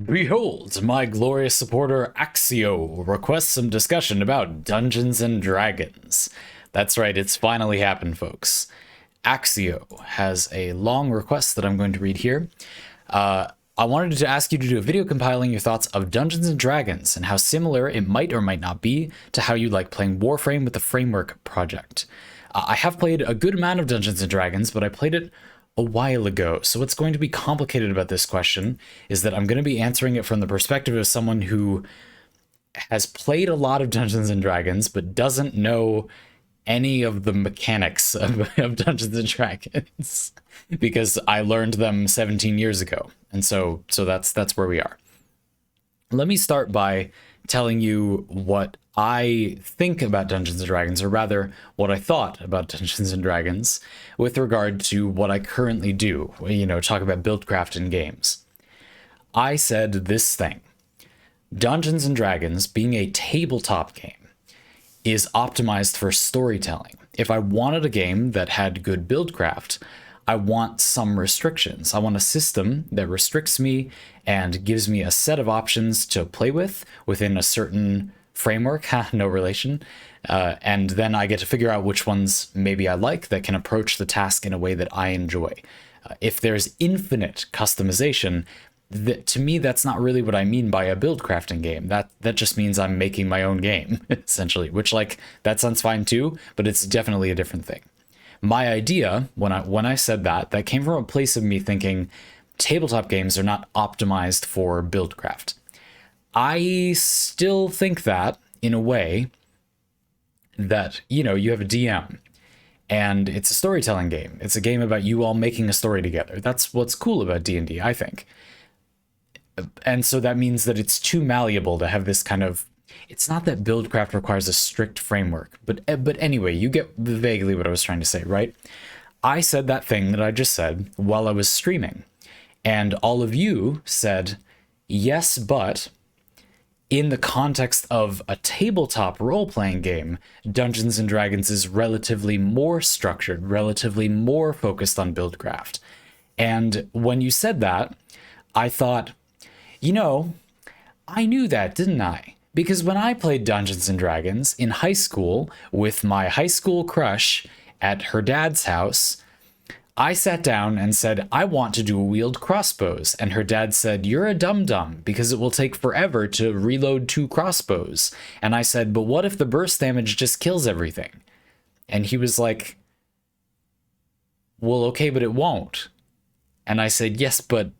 Behold, my glorious supporter Axio requests some discussion about Dungeons and Dragons. That's right, it's finally happened, folks. Axio has a long request that I'm going to read here. I wanted to ask you to do a video compiling your thoughts of Dungeons and Dragons and how similar it might or might not be to how you like playing Warframe with the Framework project. I have played a good amount of Dungeons and Dragons, but I played it a while ago. So what's going to be complicated about this question is that I'm going to be answering it from the perspective of someone who has played a lot of Dungeons and Dragons, but doesn't know any of the mechanics of Dungeons and Dragons because I learned them 17 years ago. And so that's where we are. Let me start by telling you what I think about Dungeons and Dragons, or rather, what I thought about Dungeons and Dragons with regard to what I currently do, talk about buildcraft in games. I said this thing: Dungeons and Dragons, being a tabletop game, is optimized for storytelling. If I wanted a game that had good buildcraft, I want some restrictions. I want a system that restricts me and gives me a set of options to play with within a certain framework, no relation. And then I get to figure out which ones maybe I like that can approach the task in a way that I enjoy. If there's infinite customization, to me, that's not really what I mean by a build crafting game. That just means I'm making my own game, essentially, which, like, that sounds fine too, but it's definitely a different thing. My idea, when I said that came from a place of me thinking tabletop games are not optimized for buildcraft. I still think that, in a way, that, you have a DM, and it's a storytelling game. It's a game about you all making a story together. That's what's cool about D&D, I think. And so that means that it's too malleable to have this kind of... It's not that buildcraft requires a strict framework, but anyway, you get vaguely what I was trying to say, right? I said that thing that I just said while I was streaming, and all of you said, yes, but in the context of a tabletop role-playing game, Dungeons and Dragons is relatively more structured, relatively more focused on buildcraft. And when you said that, I thought, I knew that, didn't I? Because when I played Dungeons and Dragons in high school with my high school crush at her dad's house, I sat down and said, I want to dual wield crossbows. And her dad said, you're a dum-dum because it will take forever to reload 2 crossbows. And I said, but what if the burst damage just kills everything? And he was like, well, okay, but it won't. And I said, yes, but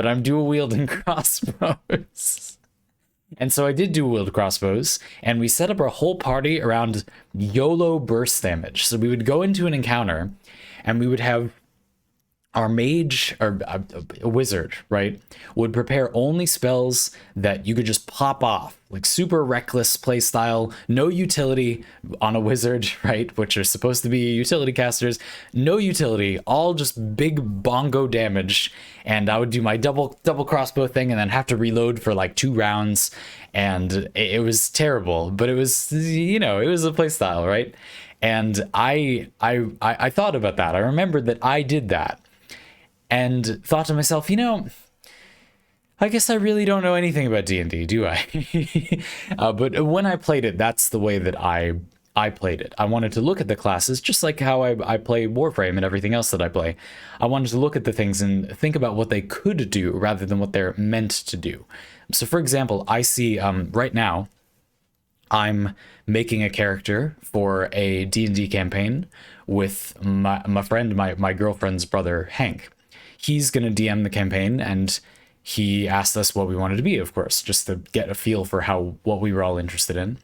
I'm dual wielding crossbows. And so I did dual wield crossbows, and we set up our whole party around YOLO burst damage. So we would go into an encounter, and we would have our mage, or a wizard, right, would prepare only spells that you could just pop off, like super reckless playstyle, no utility on a wizard, right, which are supposed to be utility casters, no utility, all just big bongo damage. And I would do my double crossbow thing and then have to reload for like 2 rounds, and it was terrible, but it was, it was a playstyle, right? And I thought about that. I remembered that I did that, and thought to myself, I guess I really don't know anything about D&D, do I? But when I played it, that's the way that I played it. I wanted to look at the classes, just like how I play Warframe and everything else that I play. I wanted to look at the things and think about what they could do rather than what they're meant to do. So, for example, I see right now, I'm making a character for a D&D campaign with my friend, my girlfriend's brother, Hank. He's going to DM the campaign, and he asked us what we wanted to be, of course, just to get a feel for what we were all interested in.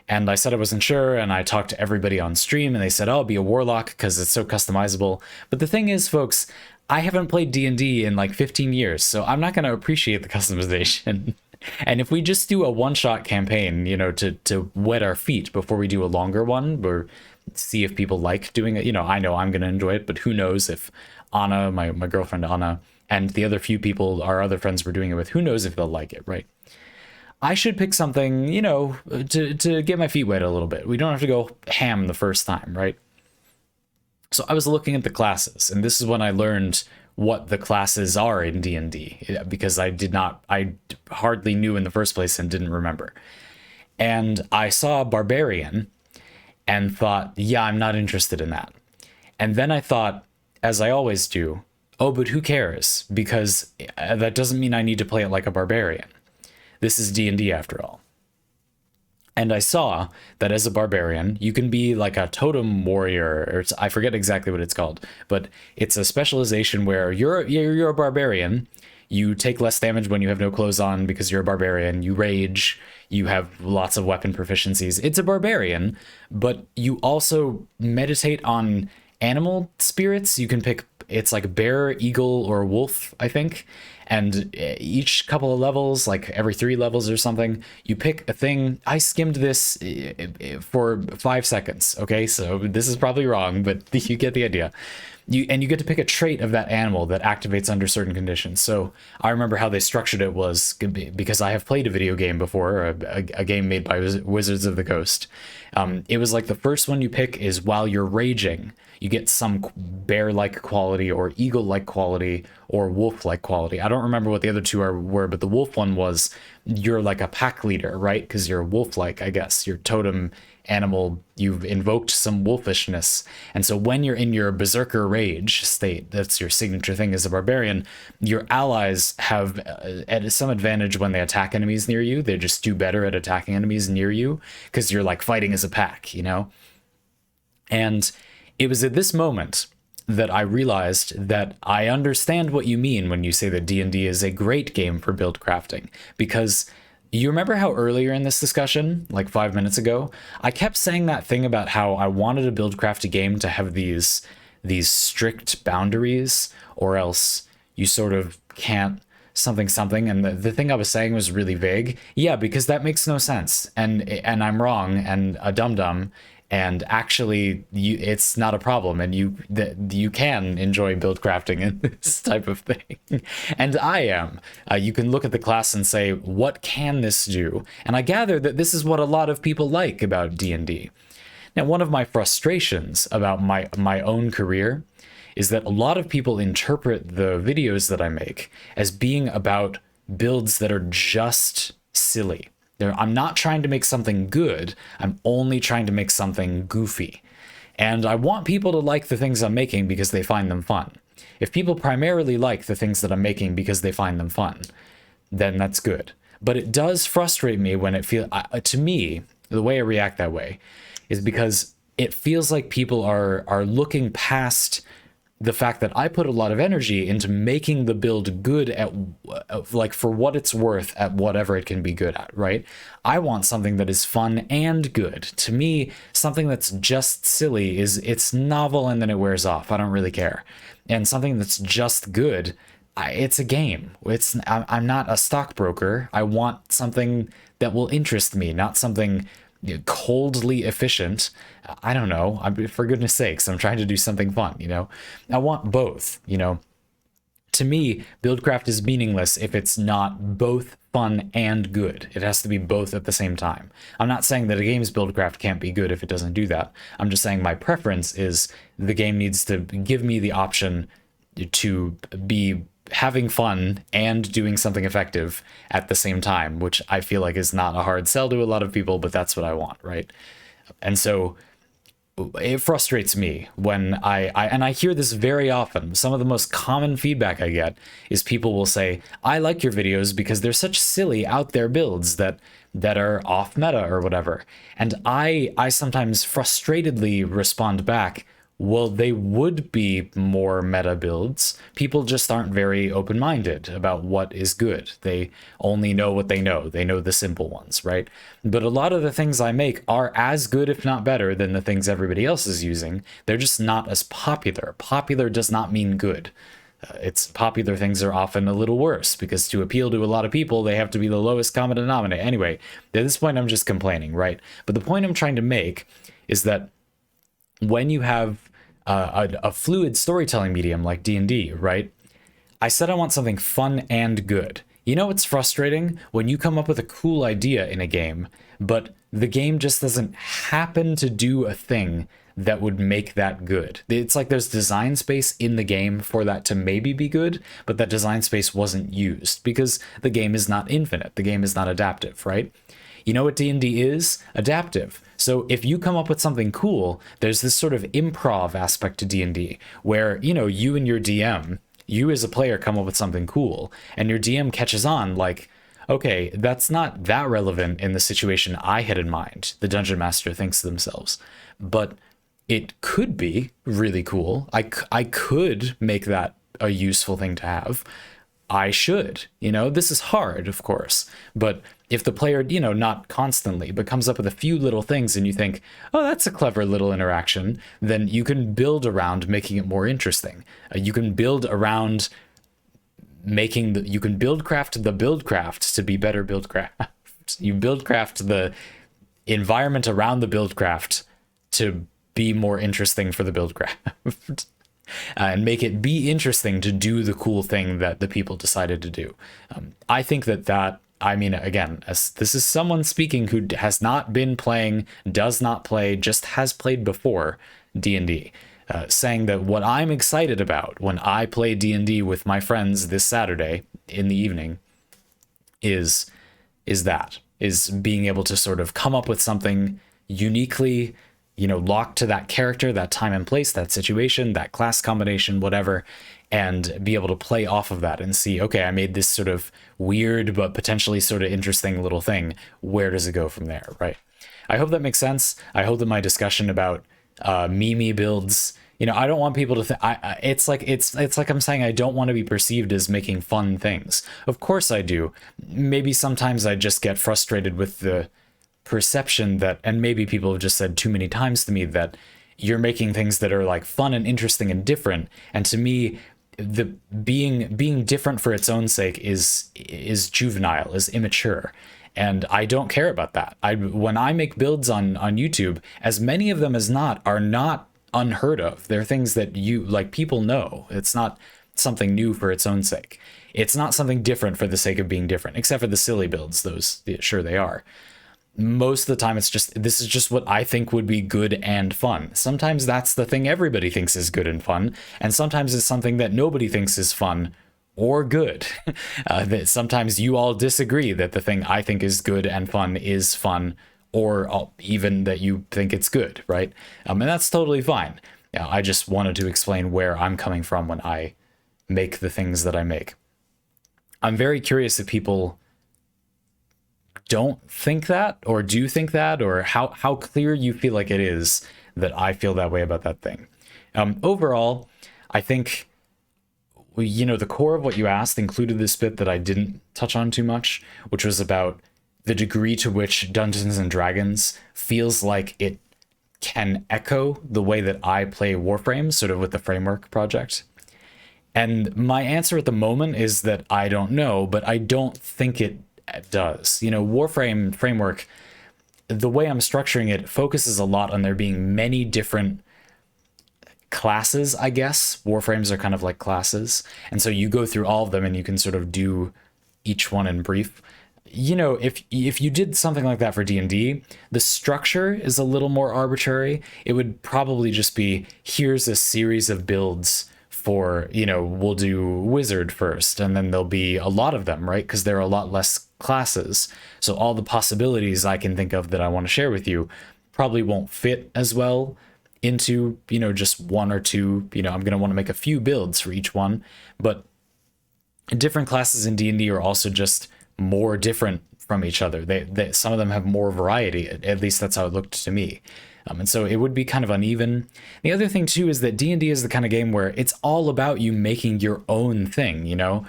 And I said I wasn't sure, and I talked to everybody on stream, and they said, oh, I'll be a warlock because it's so customizable. But the thing is, folks, I haven't played D&D in like 15 years, so I'm not going to appreciate the customization. And if we just do a one-shot campaign, to wet our feet before we do a longer one, or see if people like doing it, I know I'm going to enjoy it, but who knows if Anna, my girlfriend Anna, and the other few people our other friends were doing it with, who knows if they'll like it, right? I should pick something, to get my feet wet a little bit. We don't have to go ham the first time, right? So I was looking at the classes, and this is when I learned what the classes are in D&D because I hardly knew in the first place and didn't remember. And I saw a barbarian and thought, yeah, I'm not interested in that. And then I thought, as I always do, oh, but who cares? Because that doesn't mean I need to play it like a barbarian. This is D&D after all. And I saw that as a barbarian, you can be like a totem warrior, or I forget exactly what it's called, but it's a specialization where you're a barbarian. You take less damage when you have no clothes on because you're a barbarian. You rage. You have lots of weapon proficiencies. It's a barbarian, but you also meditate on animal spirits. You can pick, it's like bear, eagle, or wolf, I think. And each couple of levels, like every 3 levels or something, you pick a thing. I skimmed this for 5 seconds. Okay, so this is probably wrong, but you get the idea. You get to pick a trait of that animal that activates under certain conditions. So I remember how they structured it was, because I have played a video game before, a game made by Wizards of the Coast. It was like the first one you pick is while you're raging, you get some bear-like quality or eagle-like quality or wolf-like quality. I don't remember what the other two were, but the wolf one was you're like a pack leader, right? Because you're wolf-like, I guess. Your totem animal, you've invoked some wolfishness. And so when you're in your berserker rage state, that's your signature thing as a barbarian, your allies have some advantage when they attack enemies near you. They just do better at attacking enemies near you because you're like fighting as a pack, you know? And it was at this moment that I realized that I understand what you mean when you say that D&D is a great game for build crafting, because you remember how earlier in this discussion, like 5 minutes ago, I kept saying that thing about how I wanted a build craft a game to have these strict boundaries, or else you sort of can't something, and the thing I was saying was really vague. Yeah, because that makes no sense, and I'm wrong and a dum-dum. And actually, it's not a problem, and you can enjoy build crafting and this type of thing. And I am. You can look at the class and say, what can this do? And I gather that this is what a lot of people like about D&D. Now, one of my frustrations about my own career is that a lot of people interpret the videos that I make as being about builds that are just silly. I'm not trying to make something good. I'm only trying to make something goofy. And I want people to like the things I'm making because they find them fun. If people primarily like the things that I'm making because they find them fun, then that's good. But it does frustrate me when it feels, to me, the way I react that way is because it feels like people are looking past the fact that I put a lot of energy into making the build good at, like, for what it's worth at whatever it can be good at, right? I want something that is fun and good. To me, something that's just silly it's novel and then it wears off. I don't really care. And something that's just good, it's a game. I'm not a stockbroker. I want something that will interest me, not something coldly efficient. I don't know. For goodness sakes, I'm trying to do something fun, you know? I want both, you know? To me, buildcraft is meaningless if it's not both fun and good. It has to be both at the same time. I'm not saying that a game's buildcraft can't be good if it doesn't do that. I'm just saying my preference is the game needs to give me the option to be having fun and doing something effective at the same time, which I feel like is not a hard sell to a lot of people, but that's what I want, right? And so it frustrates me when I hear this very often. Some of the most common feedback I get is people will say, I like your videos because they're such silly out there builds that are off meta or whatever. And I sometimes frustratedly respond back, well, they would be more meta builds. People just aren't very open-minded about what is good. They only know what they know. They know the simple ones, right? But a lot of the things I make are as good, if not better, than the things everybody else is using. They're just not as popular. Popular does not mean good. It's popular things are often a little worse because to appeal to a lot of people, they have to be the lowest common denominator. Anyway, at this point, I'm just complaining, right? But the point I'm trying to make is that when you have a fluid storytelling medium like D&D, right? I said I want something fun and good. You know, it's frustrating when you come up with a cool idea in a game, but the game just doesn't happen to do a thing that would make that good. It's like there's design space in the game for that to maybe be good, but that design space wasn't used because the game is not infinite. The game is not adaptive, right? You know what D&D is? Adaptive. So if you come up with something cool, there's this sort of improv aspect to D&D where, you know, you and your DM, you as a player come up with something cool and your DM catches on like, okay, that's not that relevant in the situation I had in mind, the dungeon master thinks to themselves. But it could be really cool. I could make that a useful thing to have. I should, you know, this is hard, of course, but if the player, you know, not constantly, but comes up with a few little things and you think, oh, that's a clever little interaction, then you can build around making it more interesting. You can build around making you can buildcraft the buildcraft to be better buildcraft. You buildcraft the environment around the buildcraft to be more interesting for the buildcraft. And make it be interesting to do the cool thing that the people decided to do. I think I mean, again, as this is someone speaking who has not been playing, does not play, just has played before D&D, saying that what I'm excited about when I play D&D with my friends this Saturday in the evening is being able to sort of come up with something uniquely, you know, locked to that character, that time and place, that situation, that class combination, whatever, and be able to play off of that and see, okay, I made this sort of weird but potentially sort of interesting little thing. Where does it go from there, right? I hope that makes sense. I hope that my discussion about meme builds, you know, I don't want people to think it's like I'm saying I don't want to be perceived as making fun things. Of course I do. Maybe sometimes I just get frustrated with the perception that, and maybe people have just said too many times to me, that you're making things that are like fun and interesting and different. And to me, the being different for its own sake is juvenile, is immature. And I don't care about that. When I make builds on YouTube, as many of them as not are not unheard of. They're things that people know. It's not something new for its own sake. It's not something different for the sake of being different, except for the silly builds. Those, sure they are. Most of the time, this is just what I think would be good and fun. Sometimes that's the thing everybody thinks is good and fun, and sometimes it's something that nobody thinks is fun or good. That sometimes you all disagree that the thing I think is good and fun is fun, or even that you think it's good, right? And that's totally fine. I just wanted to explain where I'm coming from when I make the things that I make. I'm very curious if people don't think that or do think that, or how clear you feel like it is that I feel that way about that thing. Overall, I think, you know, the core of what you asked included this bit that I didn't touch on too much, which was about the degree to which Dungeons and Dragons feels like it can echo the way that I play Warframe, sort of with the Framework project. And my answer at the moment is that I don't know, but I don't think it does. You know, Warframe Framework, the way I'm structuring it focuses a lot on there being many different classes, I guess. Warframes are kind of like classes. And so you go through all of them and you can sort of do each one in brief. You know, if you did something like that for D&D, the structure is a little more arbitrary. It would probably just be, here's a series of builds for, you know, we'll do wizard first, and then there'll be a lot of them, right? Because there are a lot less classes. So all the possibilities I can think of that I want to share with you probably won't fit as well into, you know, just one or two. You know, I'm going to want to make a few builds for each one, but different classes in D&D are also just more different from each other. They some of them have more variety. At least that's how it looked to me. And so it would be kind of uneven. The other thing too is that D&D is the kind of game where it's all about you making your own thing, you know?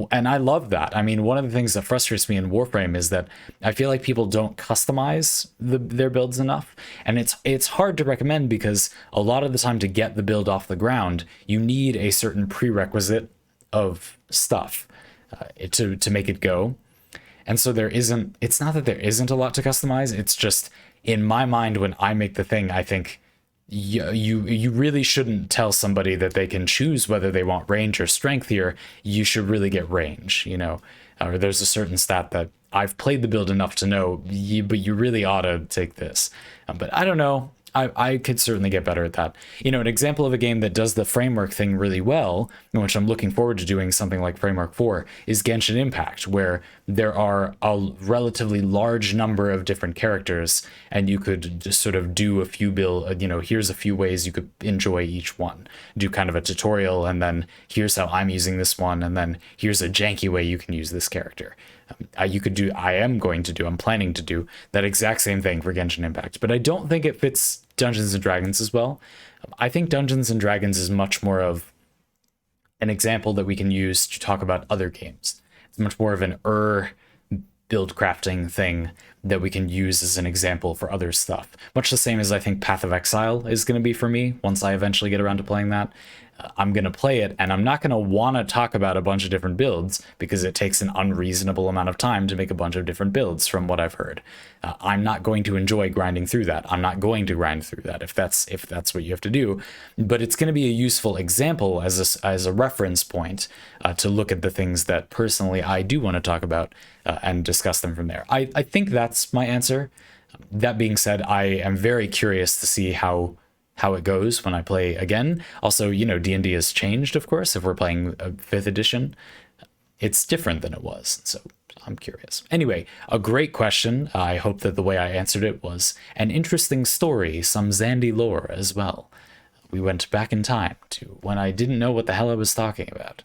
And I love that. I mean, one of the things that frustrates me in Warframe is that I feel like people don't customize their builds enough. And it's hard to recommend because a lot of the time to get the build off the ground, you need a certain prerequisite of stuff to make it go. And so it's not that there isn't a lot to customize. It's just, in my mind, when I make the thing, I think you really shouldn't tell somebody that they can choose whether they want range or strength here. You should really get range, you know. Or there's a certain stat that I've played the build enough to know, but you really ought to take this. But I don't know. I could certainly get better at that. You know, an example of a game that does the framework thing really well, in which I'm looking forward to doing something like Framework 4, is Genshin Impact, where there are a relatively large number of different characters, and you could just sort of do a few you know, here's a few ways you could enjoy each one. Do kind of a tutorial, and then here's how I'm using this one, and then here's a janky way you can use this character. I'm planning to do that exact same thing for Genshin Impact, but I don't think it fits Dungeons and Dragons as well. I think Dungeons and Dragons is much more of an example that we can use to talk about other games. It's much more of an build crafting thing that we can use as an example for other stuff. Much the same as I think Path of Exile is going to be for me once I eventually get around to playing that. I'm going to play it, and I'm not going to want to talk about a bunch of different builds because it takes an unreasonable amount of time to make a bunch of different builds from what I've heard. I'm not going to enjoy grinding through that. I'm not going to grind through that if that's what you have to do. But it's going to be a useful example as a reference point to look at the things that personally I do want to talk about and discuss them from there. I think that's my answer. That being said, I am very curious to see how it goes when I play again. Also, you know, D&D has changed, of course. If we're playing a 5th edition, it's different than it was. So I'm curious. Anyway, a great question. I hope that the way I answered it was an interesting story, some Zandy lore as well. We went back in time to when I didn't know what the hell I was talking about.